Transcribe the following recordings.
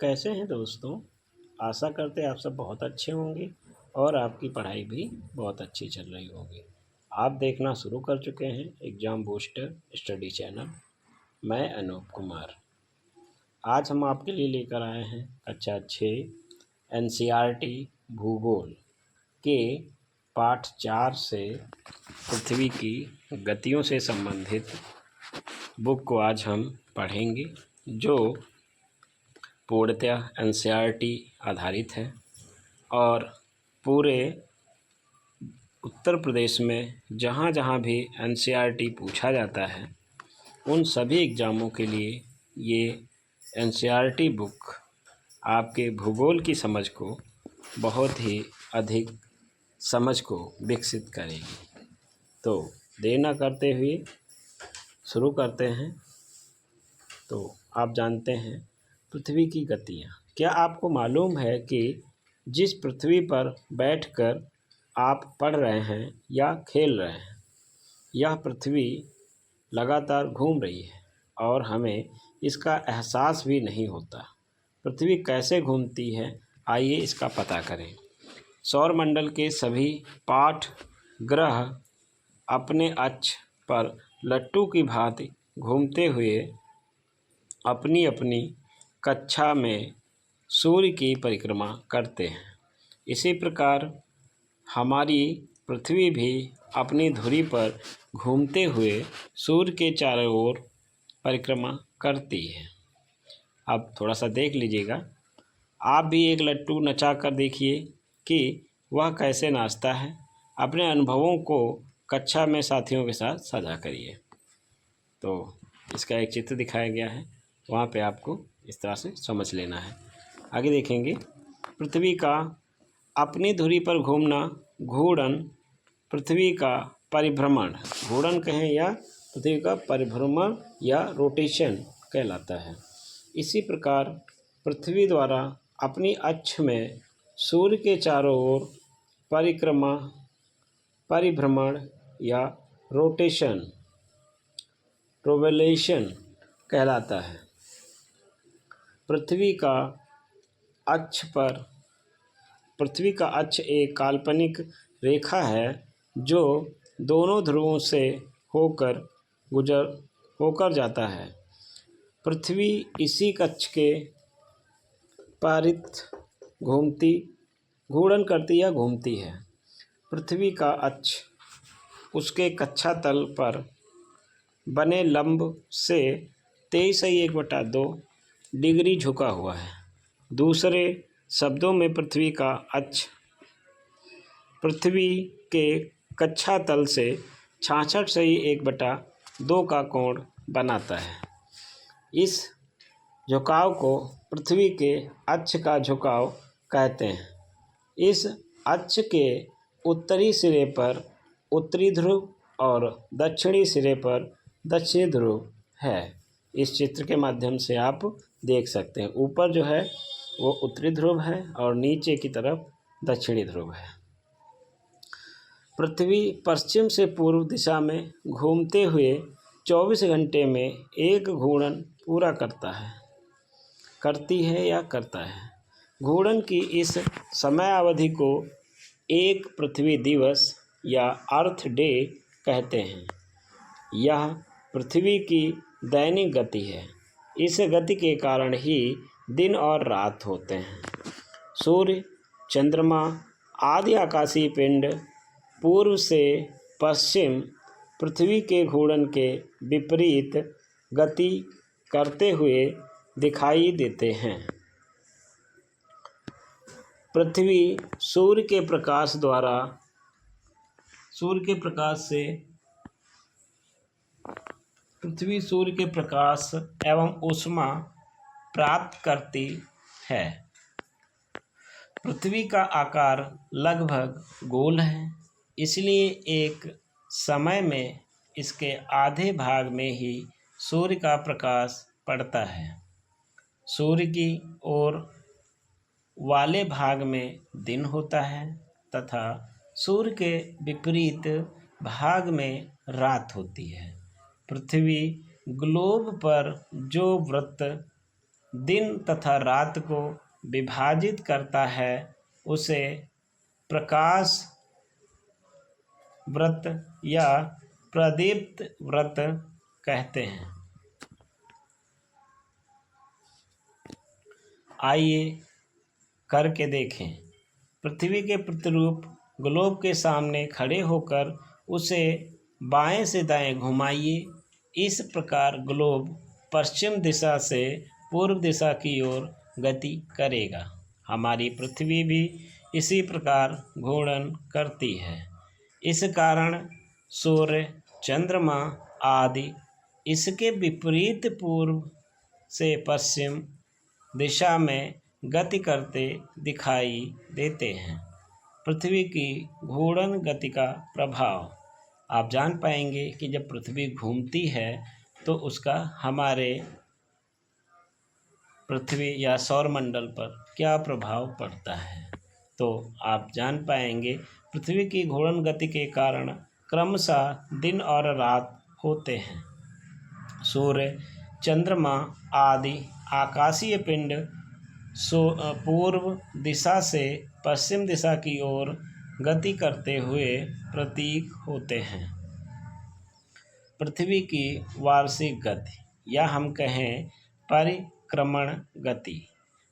कैसे हैं दोस्तों। आशा करते हैं आप सब बहुत अच्छे होंगे और आपकी पढ़ाई भी बहुत अच्छी चल रही होगी। आप देखना शुरू कर चुके हैं एग्ज़ाम बूस्टर स्टडी चैनल। मैं अनूप कुमार। आज हम आपके लिए लेकर आए हैं कक्षा 6 एनसीईआरटी भूगोल के पाठ 4 से पृथ्वी की गतियों से संबंधित बुक को आज हम पढ़ेंगे, जो पूर्णतः एनसीईआरटी आधारित है और पूरे उत्तर प्रदेश में जहाँ जहाँ भी एनसीईआरटी पूछा जाता है उन सभी एग्ज़ामों के लिए ये एनसीईआरटी बुक आपके भूगोल की समझ को बहुत ही अधिक समझ को विकसित करेगी। तो देर न करते हुए शुरू करते हैं। तो आप जानते हैं पृथ्वी की गतियाँ। क्या आपको मालूम है कि जिस पृथ्वी पर बैठकर आप पढ़ रहे हैं या खेल रहे हैं, यह पृथ्वी लगातार घूम रही है और हमें इसका एहसास भी नहीं होता। पृथ्वी कैसे घूमती है, आइए इसका पता करें। सौरमंडल के सभी पाठ ग्रह अपने अक्ष पर लट्टू की भांति घूमते हुए अपनी अपनी कक्षा में सूर्य की परिक्रमा करते हैं। इसी प्रकार हमारी पृथ्वी भी अपनी धुरी पर घूमते हुए सूर्य के चारों ओर परिक्रमा करती है। अब थोड़ा सा देख लीजिएगा, आप भी एक लट्टू नचा कर देखिए कि वह कैसे नाचता है। अपने अनुभवों को कक्षा में साथियों के साथ साझा करिए। तो इसका एक चित्र दिखाया गया है, वहाँ पे आपको इस तरह से समझ लेना है। आगे देखेंगे, पृथ्वी का अपनी धुरी पर घूमना घूर्णन, पृथ्वी का परिभ्रमण, घूर्णन कहें या पृथ्वी का परिभ्रमण या रोटेशन कहलाता है। इसी प्रकार पृथ्वी द्वारा अपनी अक्ष में सूर्य के चारों ओर परिक्रमा, परिभ्रमण या रोटेशन, रोवेलेशन कहलाता है। पृथ्वी का अक्ष एक काल्पनिक रेखा है जो दोनों ध्रुवों से होकर जाता है। पृथ्वी इसी अक्ष के पारित घूर्णन करती या घूमती है। पृथ्वी का अक्ष उसके कक्षा तल पर बने लंब से 23.1/2 डिग्री झुका हुआ है। दूसरे शब्दों में पृथ्वी का अक्ष पृथ्वी के कक्षा तल से 66.1/2 का कोण बनाता है। इस झुकाव को पृथ्वी के अक्ष का झुकाव कहते हैं। इस अक्ष के उत्तरी सिरे पर उत्तरी ध्रुव और दक्षिणी सिरे पर दक्षिणी ध्रुव है। इस चित्र के माध्यम से आप देख सकते हैं, ऊपर जो है वो उत्तरी ध्रुव है और नीचे की तरफ दक्षिणी ध्रुव है। पृथ्वी पश्चिम से पूर्व दिशा में घूमते हुए 24 घंटे में एक घूर्णन पूरा करता है। घूर्णन की इस समय अवधि को एक पृथ्वी दिवस या अर्थ डे कहते हैं। यह पृथ्वी की दैनिक गति है। इस गति के कारण ही दिन और रात होते हैं। सूर्य, चंद्रमा आदि आकाशीय पिंड पूर्व से पश्चिम पृथ्वी के घूर्णन के विपरीत गति करते हुए दिखाई देते हैं। पृथ्वी सूर्य के प्रकाश एवं ऊष्मा प्राप्त करती है। पृथ्वी का आकार लगभग गोल है, इसलिए एक समय में इसके आधे भाग में ही सूर्य का प्रकाश पड़ता है। सूर्य की ओर वाले भाग में दिन होता है तथा सूर्य के विपरीत भाग में रात होती है। पृथ्वी ग्लोब पर जो वृत्त दिन तथा रात को विभाजित करता है उसे प्रकाश व्रत या प्रदीप्त व्रत कहते हैं। आइए करके देखें। पृथ्वी के प्रतिरूप ग्लोब के सामने खड़े होकर उसे बाएं से दाएं घुमाइए। इस प्रकार ग्लोब पश्चिम दिशा से पूर्व दिशा की ओर गति करेगा। हमारी पृथ्वी भी इसी प्रकार घूर्णन करती है। इस कारण सूर्य, चंद्रमा आदि इसके विपरीत पूर्व से पश्चिम दिशा में गति करते दिखाई देते हैं। पृथ्वी की घूर्णन गति का प्रभाव आप जान पाएंगे कि जब पृथ्वी घूमती है तो उसका हमारे पृथ्वी या सौरमंडल पर क्या प्रभाव पड़ता है। तो आप जान पाएंगे पृथ्वी की घूर्णन गति के कारण क्रमशः दिन और रात होते हैं। सूर्य, चंद्रमा आदि आकाशीय पिंड पूर्व दिशा से पश्चिम दिशा की ओर गति करते हुए प्रतीक होते हैं। पृथ्वी की वार्षिक गति या हम कहें परिक्रमण गति।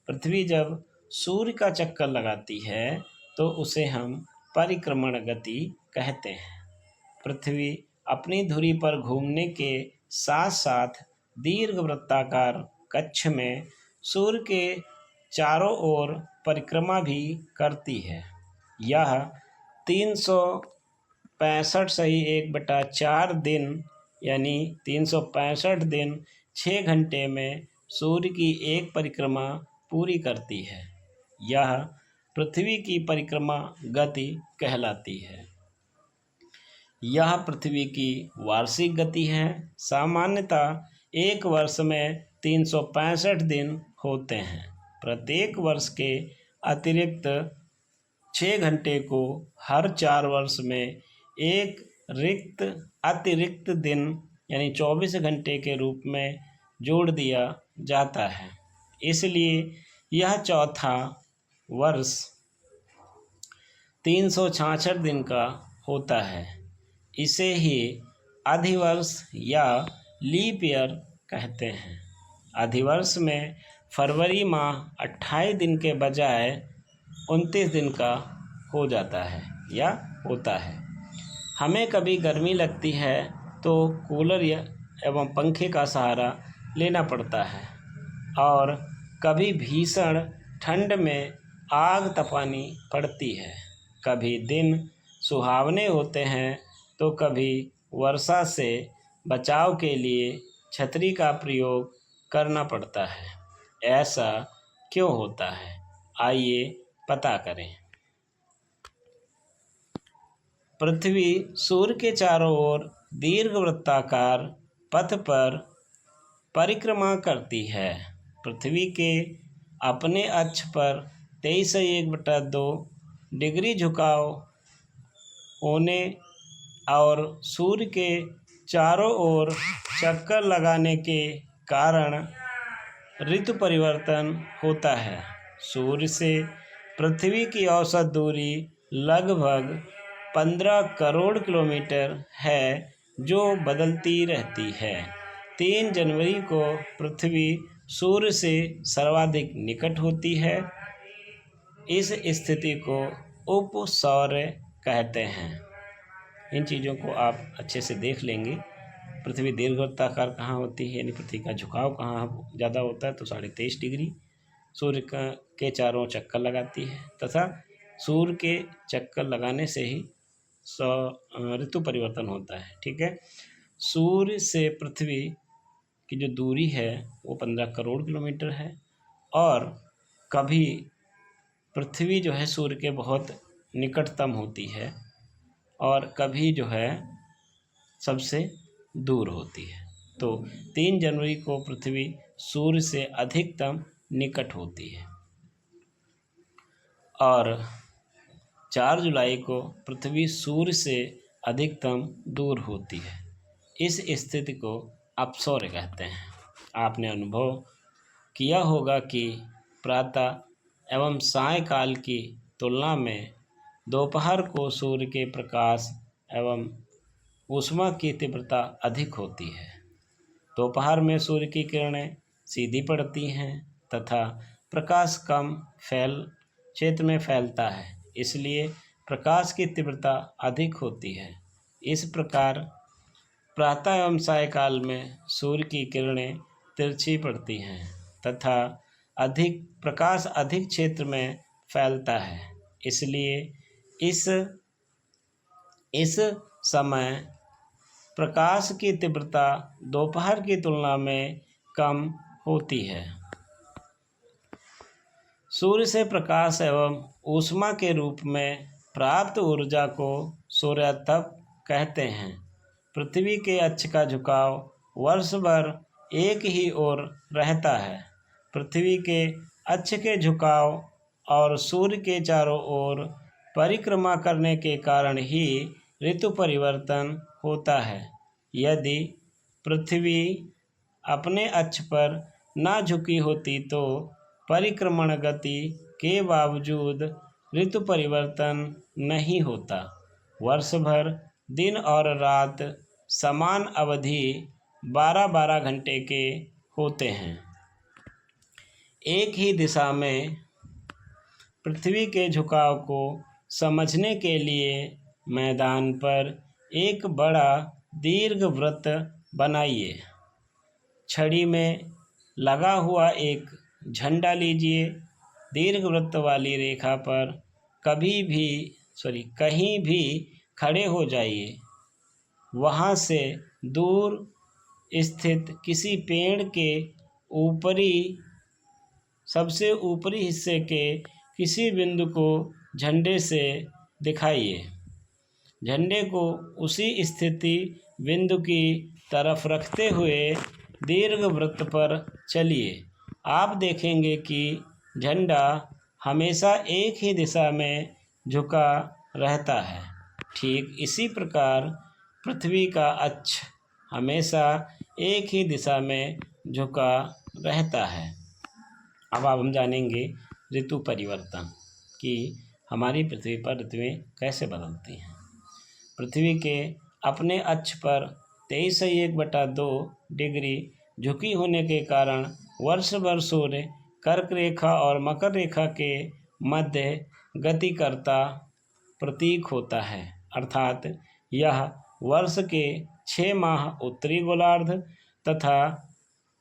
पृथ्वी जब सूर्य का चक्कर लगाती है तो उसे हम परिक्रमण गति कहते हैं। पृथ्वी अपनी धुरी पर घूमने के साथ साथ दीर्घवृत्ताकार कक्ष में सूर्य के चारों ओर परिक्रमा भी करती है। यह 365 सही 1/4 दिन यानी 365 दिन 6 घंटे में सूर्य की एक परिक्रमा पूरी करती है। यह पृथ्वी की परिक्रमा गति कहलाती है। यह पृथ्वी की वार्षिक गति है। सामान्यतः एक वर्ष में 365 दिन होते हैं। प्रत्येक वर्ष के अतिरिक्त 6 घंटे को हर 4 वर्ष में एक अतिरिक्त दिन यानी 24 घंटे के रूप में जोड़ दिया जाता है। इसलिए यह चौथा वर्ष 366 दिन का होता है। इसे ही अधिवर्ष या लीप ईयर कहते हैं। अधिवर्ष में फरवरी माह 28 दिन के बजाय 29 दिन का हो जाता है या होता है। हमें कभी गर्मी लगती है तो कूलर एवं पंखे का सहारा लेना पड़ता है और कभी भीषण ठंड में आग तपानी पड़ती है। कभी दिन सुहावने होते हैं तो कभी वर्षा से बचाव के लिए छतरी का प्रयोग करना पड़ता है। ऐसा क्यों होता है, आइए पता करें। पृथ्वी सूर्य के चारों ओर दीर्घवृत्ताकार पथ पर परिक्रमा करती है। पृथ्वी के अपने अक्ष पर 23.1/2 डिग्री झुकाव होने और सूर्य के चारों ओर चक्कर लगाने के कारण ऋतु परिवर्तन होता है। सूर्य से पृथ्वी की औसत दूरी लगभग 15 करोड़ किलोमीटर है जो बदलती रहती है। 3 जनवरी को पृथ्वी सूर्य से सर्वाधिक निकट होती है। इस स्थिति को उपसौर्य कहते हैं। इन चीज़ों को आप अच्छे से देख लेंगे। पृथ्वी दीर्घवृत्ताकार कहाँ होती है यानी पृथ्वी का झुकाव कहाँ ज़्यादा होता है तो 23.5 डिग्री सूर्य के चारों चक्कर लगाती है तथा सूर्य के चक्कर लगाने से ही ऋतु परिवर्तन होता है। ठीक है। सूर्य से पृथ्वी की जो दूरी है वो 15 करोड़ किलोमीटर है और कभी पृथ्वी जो है सूर्य के बहुत निकटतम होती है और कभी जो है सबसे दूर होती है। तो 3 जनवरी को पृथ्वी सूर्य से अधिकतम निकट होती है और 4 जुलाई को पृथ्वी सूर्य से अधिकतम दूर होती है। इस स्थिति को अपसौर्य कहते हैं। आपने अनुभव किया होगा कि प्रातः एवं सायंकाल की तुलना में दोपहर को सूर्य के प्रकाश एवं ऊष्मा की तीव्रता अधिक होती है। दोपहर में सूर्य की किरणें सीधी पड़ती हैं तथा प्रकाश कम क्षेत्र में फैलता है, इसलिए प्रकाश की तीव्रता अधिक होती है। इस प्रकार प्रातः एवं सायंकाल में सूर्य की किरणें तिरछी पड़ती हैं तथा अधिक क्षेत्र में फैलता है, इसलिए इस समय प्रकाश की तीव्रता दोपहर की तुलना में कम होती है। सूर्य से प्रकाश एवं ऊष्मा के रूप में प्राप्त ऊर्जा को सूर्यातप कहते हैं। पृथ्वी के अक्ष का झुकाव वर्ष भर एक ही ओर रहता है। पृथ्वी के अक्ष के झुकाव और सूर्य के चारों ओर परिक्रमा करने के कारण ही ऋतु परिवर्तन होता है। यदि पृथ्वी अपने अक्ष पर न झुकी होती तो परिक्रमण गति के बावजूद ऋतु परिवर्तन नहीं होता। वर्ष भर दिन और रात समान अवधि 12-12 घंटे के होते हैं। एक ही दिशा में पृथ्वी के झुकाव को समझने के लिए मैदान पर एक बड़ा दीर्घ वृत्त बनाइए। छड़ी में लगा हुआ एक झंडा लीजिए। दीर्घ वृत्त वाली रेखा पर कहीं भी खड़े हो जाइए। वहाँ से दूर स्थित किसी पेड़ के सबसे ऊपरी हिस्से के किसी बिंदु को झंडे से दिखाइए। झंडे को उसी स्थिति बिंदु की तरफ रखते हुए दीर्घ वृत्त पर चलिए। आप देखेंगे कि झंडा हमेशा एक ही दिशा में झुका रहता है। ठीक इसी प्रकार पृथ्वी का अक्ष हमेशा एक ही दिशा में झुका रहता है। अब हम जानेंगे ऋतु परिवर्तन कि हमारी पृथ्वी पर ऋतुएं कैसे बदलती हैं। पृथ्वी के अपने अक्ष पर 23.1/2 डिग्री झुकी होने के कारण वर्ष भर सूर्य कर्क रेखा और मकर रेखा के मध्य गति करता प्रतीक होता है, अर्थात यह वर्ष के 6 माह उत्तरी गोलार्ध तथा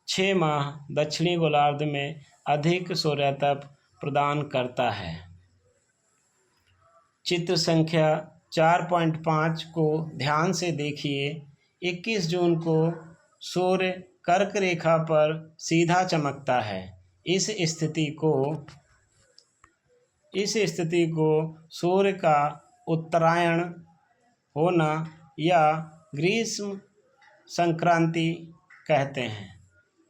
6 माह दक्षिणी गोलार्ध में अधिक सूर्यातप प्रदान करता है। चित्र संख्या 4.5 को ध्यान से देखिए। 21 जून को सूर्य कर्क रेखा पर सीधा चमकता है। इस स्थिति को सूर्य का उत्तरायण होना या ग्रीष्म संक्रांति कहते हैं।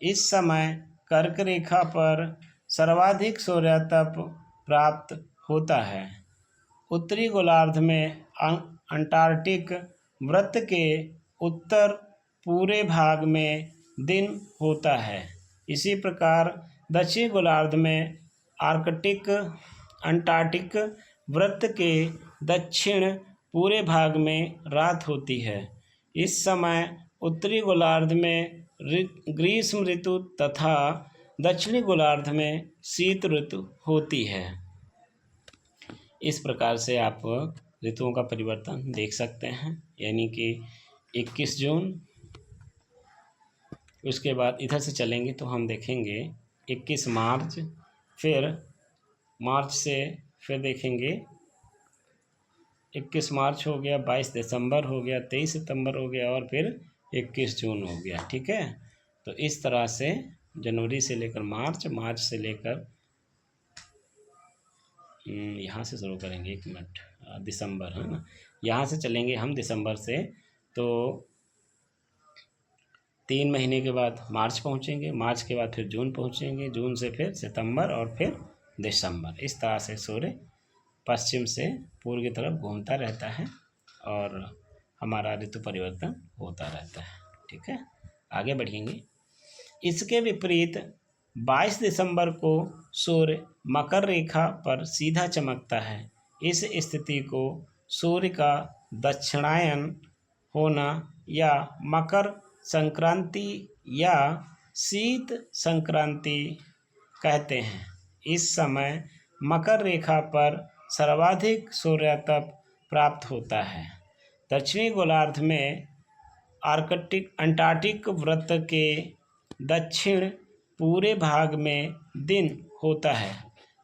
इस समय कर्क रेखा पर सर्वाधिक सूर्यातप प्राप्त होता है। उत्तरी गोलार्ध में अंटार्कटिक वृत्त के उत्तर पूरे भाग में दिन होता है। इसी प्रकार दक्षिणी गोलार्ध में अंटार्कटिक वृत्त के दक्षिण पूरे भाग में रात होती है। इस समय उत्तरी गोलार्ध में ग्रीष्म ऋतु तथा दक्षिणी गोलार्ध में शीत ऋतु होती है। इस प्रकार से आप ऋतुओं का परिवर्तन देख सकते हैं। यानी कि 21 जून, उसके बाद इधर से चलेंगे तो हम देखेंगे 21 मार्च, फिर मार्च से फिर देखेंगे 21 मार्च हो गया, 22 दिसंबर हो गया, 23 सितंबर हो गया और फिर 21 जून हो गया। ठीक है, तो इस तरह से जनवरी से लेकर मार्च से लेकर यहाँ से शुरू करेंगे, 1 मिनट, दिसंबर है ना, यहाँ से चलेंगे हम दिसंबर से, तो 3 महीने के बाद मार्च पहुँचेंगे, मार्च के बाद फिर जून पहुँचेंगे, जून से फिर सितंबर और फिर दिसंबर। इस तरह से सूर्य पश्चिम से पूर्व की तरफ घूमता रहता है और हमारा ऋतु परिवर्तन होता रहता है। ठीक है, आगे बढ़ेंगे। इसके विपरीत 22 दिसंबर को सूर्य मकर रेखा पर सीधा चमकता है। इस स्थिति को सूर्य का दक्षिणायन होना या मकर संक्रांति या शीत संक्रांति कहते हैं। इस समय मकर रेखा पर सर्वाधिक सूर्यताप प्राप्त होता है। दक्षिणी गोलार्ध में अंटार्कटिक वृत्त के दक्षिण पूरे भाग में दिन होता है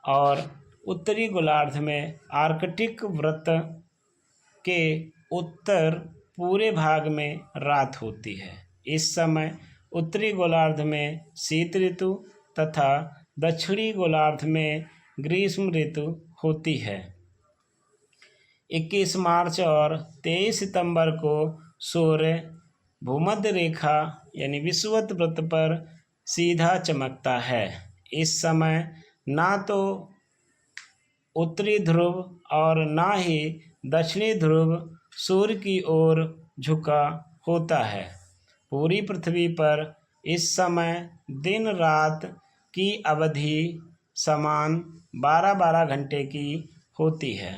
और उत्तरी गोलार्ध में आर्कटिक वृत्त के उत्तर पूरे भाग में रात होती है। इस समय उत्तरी गोलार्ध में शीत ऋतु तथा दक्षिणी गोलार्ध में ग्रीष्म ऋतु होती है। 21 मार्च और 23 सितंबर को सूर्य भूमध्य रेखा यानी विषुवत वृत्त पर सीधा चमकता है। इस समय ना तो उत्तरी ध्रुव और ना ही दक्षिणी ध्रुव सूर्य की ओर झुका होता है। पूरी पृथ्वी पर इस समय दिन रात की अवधि समान 12-12 घंटे की होती है।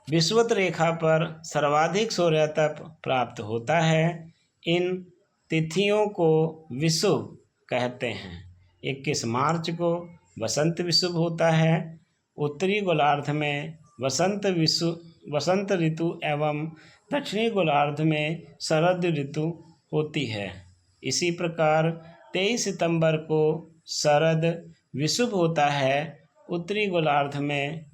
विषुवत रेखा पर सर्वाधिक सूर्यताप प्राप्त होता है। इन तिथियों को विषुव कहते हैं। 21 मार्च को वसंत विषुव होता है। उत्तरी गोलार्ध में वसंत ऋतु एवं दक्षिणी गोलार्ध में शरद ऋतु होती है। इसी प्रकार 23 सितंबर को शरद विषुव होता है। उत्तरी गोलार्ध में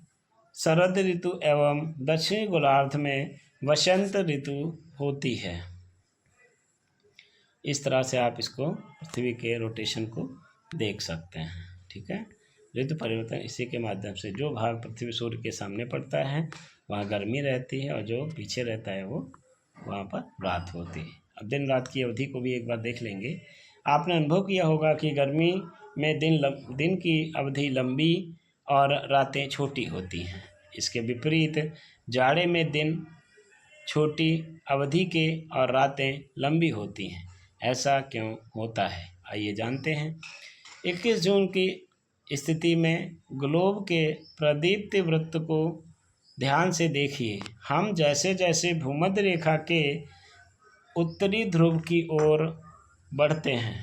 शरद ऋतु एवं दक्षिणी गोलार्ध में वसंत ऋतु होती है। इस तरह से आप इसको पृथ्वी के रोटेशन को देख सकते हैं। ठीक है, ऋतु परिवर्तन इसी के माध्यम से जो भाग पृथ्वी सूर्य के सामने पड़ता है वहाँ गर्मी रहती है और जो पीछे रहता है वो वहाँ पर रात होती है। अब दिन रात की अवधि को भी एक बार देख लेंगे। आपने अनुभव किया होगा कि गर्मी में दिन की अवधि लंबी और रातें छोटी होती हैं। इसके विपरीत जाड़े में दिन छोटी अवधि के और रातें लंबी होती हैं। ऐसा क्यों होता है, आइए जानते हैं। 21 जून की स्थिति में ग्लोब के प्रदीप्त वृत्त को ध्यान से देखिए। हम जैसे जैसे भूमध्य रेखा के उत्तरी ध्रुव की ओर बढ़ते हैं,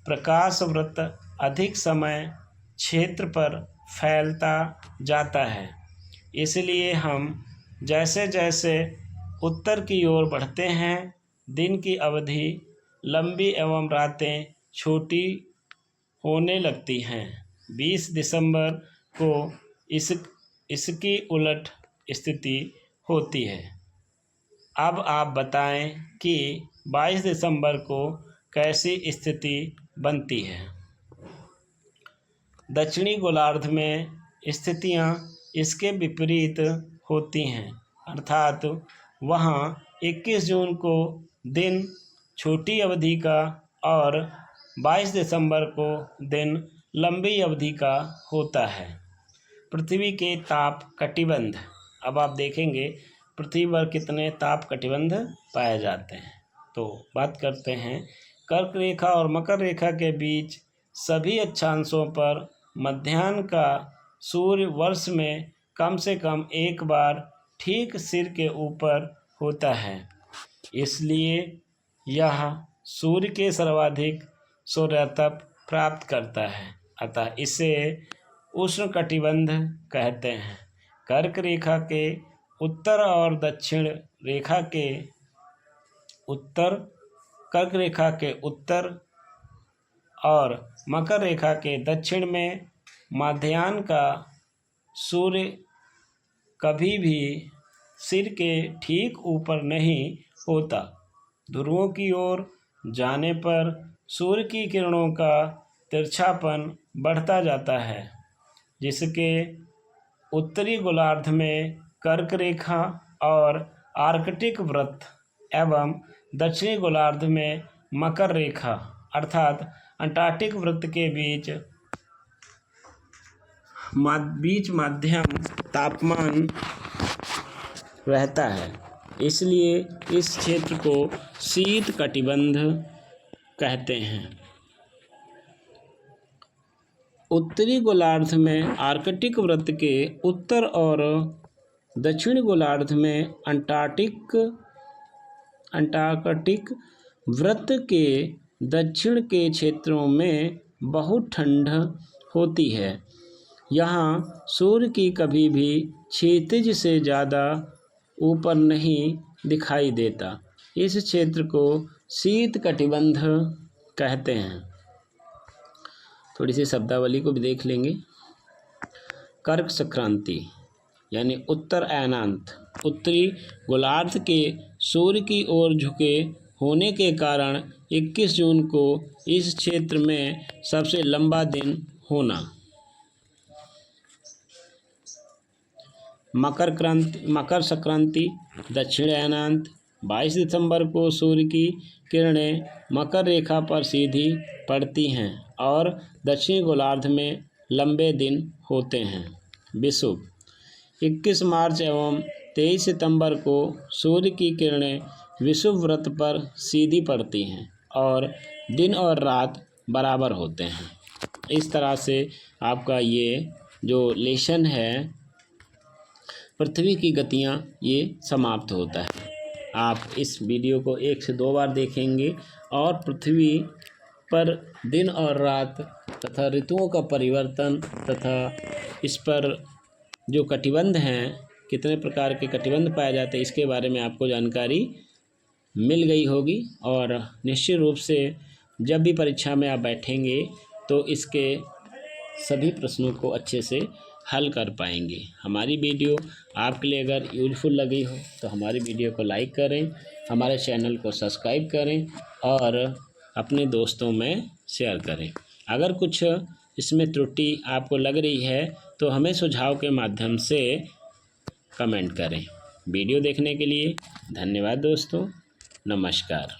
प्रकाश वृत्त अधिक समय क्षेत्र पर फैलता जाता है। इसलिए हम जैसे जैसे उत्तर की ओर बढ़ते हैं, दिन की अवधि लंबी एवं रातें छोटी होने लगती हैं। 20 दिसंबर को इसकी उलट स्थिति होती है। अब आप बताएं कि 22 दिसंबर को कैसी स्थिति बनती है। दक्षिणी गोलार्ध में स्थितियां इसके विपरीत होती हैं, अर्थात वहाँ 21 जून को दिन छोटी अवधि का और 22 दिसंबर को दिन लंबी अवधि का होता है। पृथ्वी के ताप कटिबंध, अब आप देखेंगे पृथ्वी पर कितने ताप कटिबंध पाए जाते हैं। तो बात करते हैं कर्क रेखा और मकर रेखा के बीच सभी अक्षांशों पर मध्याह्न का सूर्य वर्ष में कम से कम एक बार ठीक सिर के ऊपर होता है। इसलिए यह सूर्य के सर्वाधिक सूर्यताप प्राप्त करता है, अतः इसे उष्णकटिबंध कहते हैं। कर्क रेखा के उत्तर और दक्षिण रेखा के कर्क रेखा के उत्तर और मकर रेखा के दक्षिण में मध्याह्न का सूर्य कभी भी सिर के ठीक ऊपर नहीं होता। ध्रुवों की ओर जाने पर सूर्य की किरणों का तिरछापन बढ़ता जाता है, जिसके उत्तरी गोलार्ध में कर्क रेखा और आर्कटिक वृत्त एवं दक्षिणी गोलार्ध में मकर रेखा अर्थात अंटार्कटिक वृत्त के बीच मध्यम तापमान रहता है। इसलिए इस क्षेत्र को शीत कटिबंध कहते हैं। उत्तरी गोलार्ध में आर्कटिक वृत्त के उत्तर और दक्षिणी गोलार्ध में अंटार्कटिक वृत्त के दक्षिण के क्षेत्रों में बहुत ठंड होती है। यहाँ सूर्य की कभी भी क्षितिज से ज़्यादा ऊपर नहीं दिखाई देता। इस क्षेत्र को शीत कटिबंध कहते हैं। थोड़ी सी शब्दावली को भी देख लेंगे। कर्क संक्रांति यानी उत्तर अयनांत, उत्तरी गोलार्ध के सूर्य की ओर झुके होने के कारण 21 जून को इस क्षेत्र में सबसे लंबा दिन होना। मकर संक्रांति दक्षिण अयनांत, 22 दिसंबर को सूर्य की किरणें मकर रेखा पर सीधी पड़ती हैं और दक्षिणी गोलार्ध में लंबे दिन होते हैं। विषुव 21 मार्च एवं 23 सितंबर को सूर्य की किरणें विषुव वृत्त पर सीधी पड़ती हैं और दिन और रात बराबर होते हैं। इस तरह से आपका ये जो लेसन है पृथ्वी की गतियाँ ये समाप्त होता है। आप इस वीडियो को 1 से 2 बार देखेंगे और पृथ्वी पर दिन और रात तथा ऋतुओं का परिवर्तन तथा इस पर जो कटिबंध हैं, कितने प्रकार के कटिबंध पाए जाते हैं, इसके बारे में आपको जानकारी मिल गई होगी। और निश्चित रूप से जब भी परीक्षा में आप बैठेंगे तो इसके सभी प्रश्नों को अच्छे से हल कर पाएंगे। हमारी वीडियो आपके लिए अगर यूजफुल लगी हो तो हमारी वीडियो को लाइक करें, हमारे चैनल को सब्सक्राइब करें और अपने दोस्तों में शेयर करें। अगर कुछ इसमें त्रुटि आपको लग रही है तो हमें सुझाव के माध्यम से कमेंट करें। वीडियो देखने के लिए धन्यवाद दोस्तों। नमस्कार।